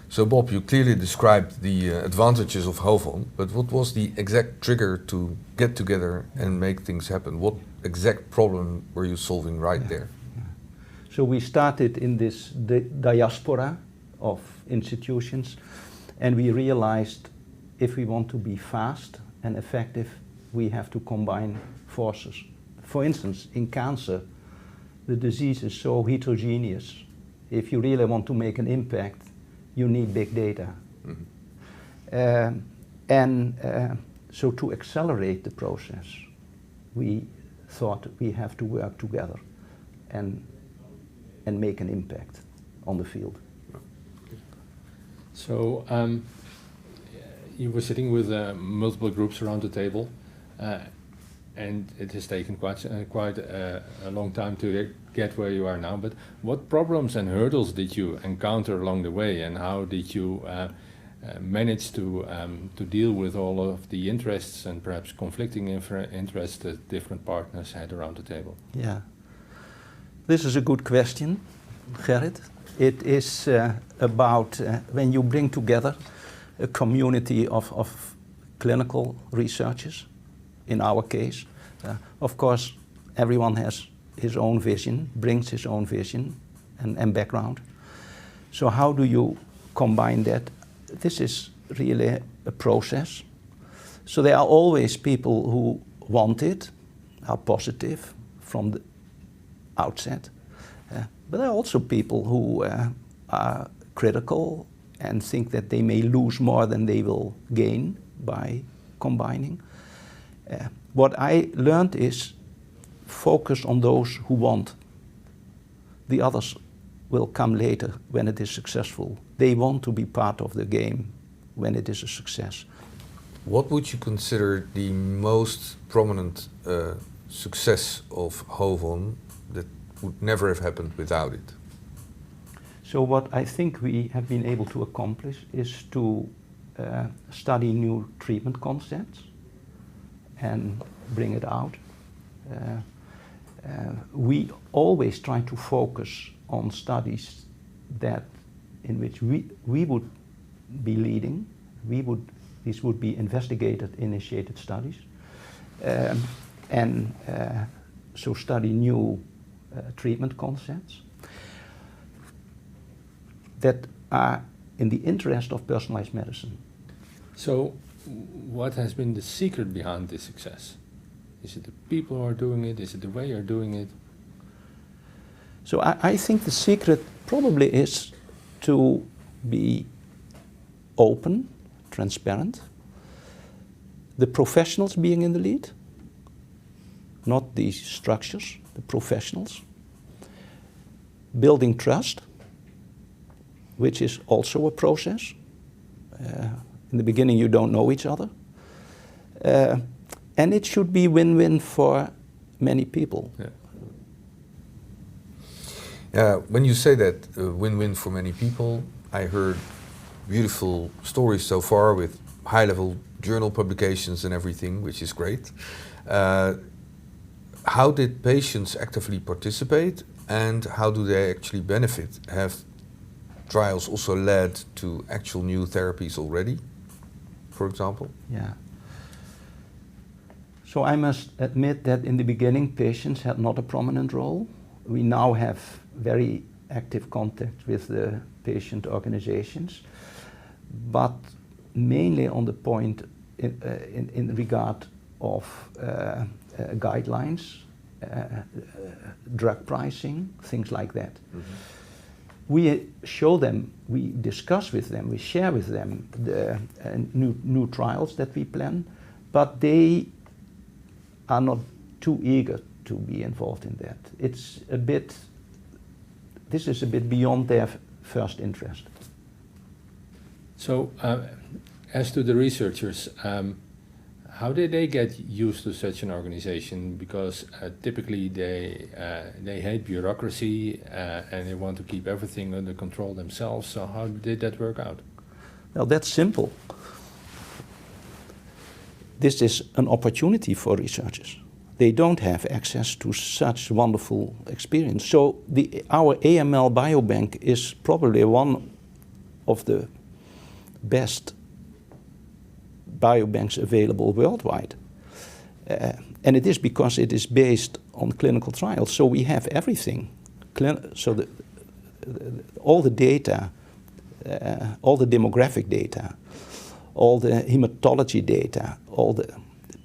So Bob, you clearly described the advantages of HOVON, but what was the exact trigger to get together and make things happen? What exact problem were you solving right there? So we started in this diaspora of institutions, and we realized if we want to be fast and effective, we have to combine forces. For instance, in cancer, the disease is so heterogeneous. If you really want to make an impact, you need big data. So to accelerate the process, we thought we have to work together and make an impact on the field. So you were sitting with multiple groups around the table, and it has taken quite a long time to get where you are now. But what problems and hurdles did you encounter along the way, and how did you manage to deal with all of the interests and perhaps conflicting interests that different partners had around the table? Yeah, this is a good question, Gerrit. It is about when you bring together a community of clinical researchers. In our case, of course, everyone has his own vision, brings his own vision and background. So how do you combine that? This is really a process. So there are always people who want it, are positive from the outset. But there are also people who are critical and think that they may lose more than they will gain by combining. What I learned is focus on those who want. The others will come later when it is successful. They want to be part of the game when it is a success. What would you consider the most prominent success of HOVON that would never have happened without it? So what I think we have been able to accomplish is to study new treatment concepts and bring it out. We always try to focus on studies that in which we would be leading. These would be investigator-initiated studies, so study new treatment concepts that are in the interest of personalized medicine. So what has been the secret behind this success? Is it the people who are doing it? Is it the way you're doing it? So I think the secret probably is to be open, transparent, the professionals being in the lead, not the structures, the professionals, building trust, which is also a process. In the beginning you don't know each other. And it should be win-win for many people. Yeah, when you say that win-win for many people, I heard beautiful stories so far with high-level journal publications and everything, which is great. How did patients actively participate, and how do they actually benefit? Have trials also led to actual new therapies already, for example? Yeah. So I must admit that in the beginning patients had not a prominent role. We now have very active contact with the patient organizations, but mainly on the point in regard of guidelines, drug pricing, things like that. Mm-hmm. We show them, we discuss with them, we share with them the new trials that we plan, but they are not too eager to be involved in that. It's a bit, this is a bit beyond their first interest. So, as to the researchers, how did they get used to such an organization? Because typically they hate bureaucracy and they want to keep everything under control themselves. So how did that work out? Well, that's simple. This is an opportunity for researchers. They don't have access to such wonderful experience. So our AML biobank is probably one of the best biobanks available worldwide. And it is because it is based on clinical trials. So we have everything. All the data, all the demographic data, all the hematology data, all the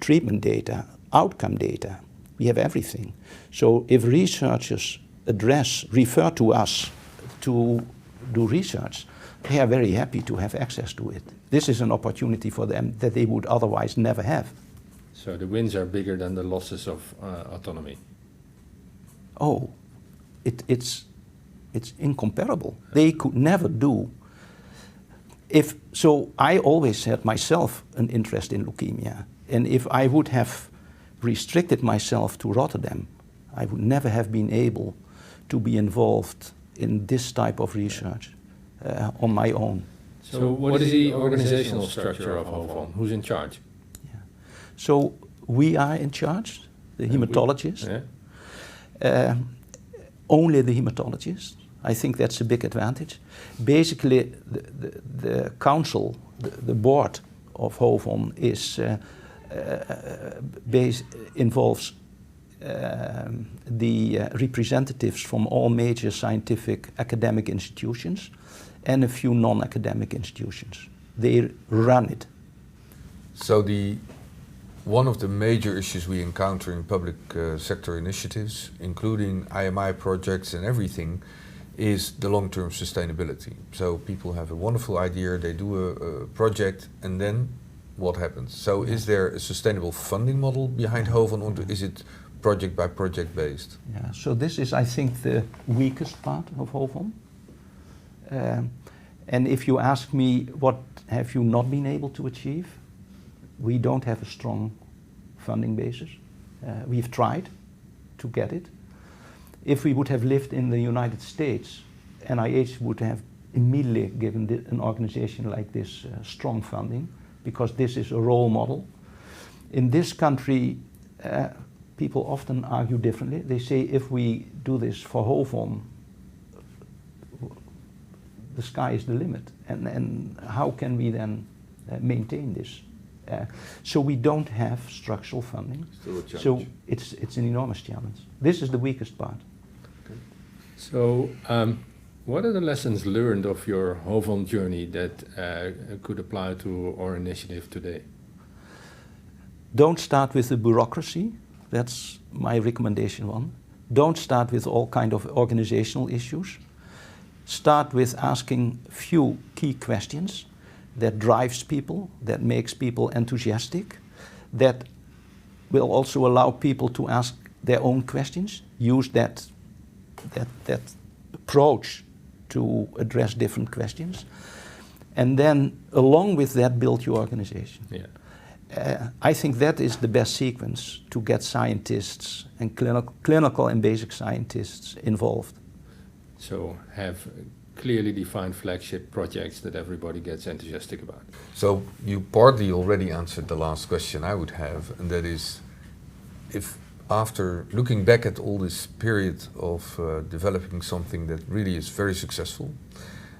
treatment data, outcome data, we have everything. So if researchers refer to us to do research, they are very happy to have access to it. This is an opportunity for them that they would otherwise never have. So the wins are bigger than the losses of autonomy. Oh, it's incomparable. They could never do. So I always had myself an interest in leukemia, and if I would have restricted myself to Rotterdam, I would never have been able to be involved in this type of research on my own. So what is the organizational structure of HOVON? Who's in charge? Yeah. So we are in charge, the hematologists. Only the hematologists. I think that's a big advantage. Basically, the council, the board of HOVON involves the representatives from all major scientific academic institutions and a few non-academic institutions. They run it. So one of the major issues we encounter in public sector initiatives, including IMI projects and everything, is the long-term sustainability. So people have a wonderful idea, they do a project, and then what happens? So is there a sustainable funding model behind HOVON, or is it project by project based? Yeah, so this is, I think, the weakest part of HOVON. And if you ask me, what have you not been able to achieve? We don't have a strong funding basis. We've tried to get it. If we would have lived in the United States, NIH would have immediately given an organization like this strong funding, because this is a role model. In this country, people often argue differently. They say if we do this for HOVON, the sky is the limit. And how can we then maintain this? So we don't have structural funding. Still a challenge. So it's an enormous challenge. This is the weakest part. Okay. So what are the lessons learned of your HOVON journey that could apply to our initiative today? Don't start with the bureaucracy. That's my recommendation one. Don't start with all kind of organizational issues. Start with asking few key questions that drives people, that makes people enthusiastic, that will also allow people to ask their own questions. Use that approach to address different questions. And then along with that, build your organization. Yeah. I think that is the best sequence to get scientists and clinical and basic scientists involved. So have clearly defined flagship projects that everybody gets enthusiastic about. So you partly already answered the last question I would have, and that is, if after looking back at all this period of developing something that really is very successful,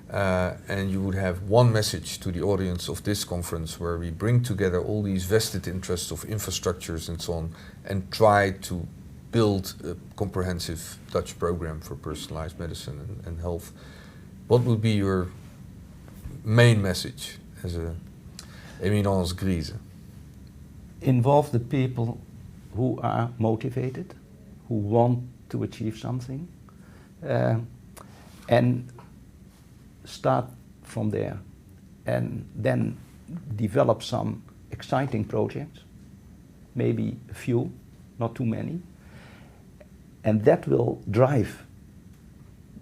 and you would have one message to the audience of this conference where we bring together all these vested interests of infrastructures and so on, and try to build a comprehensive Dutch program for personalized medicine and health, what would be your main message as a éminence grise? Involve the people who are motivated, who want to achieve something, and start from there, and then develop some exciting projects, maybe a few, not too many, and that will drive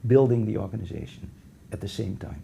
building the organization at the same time.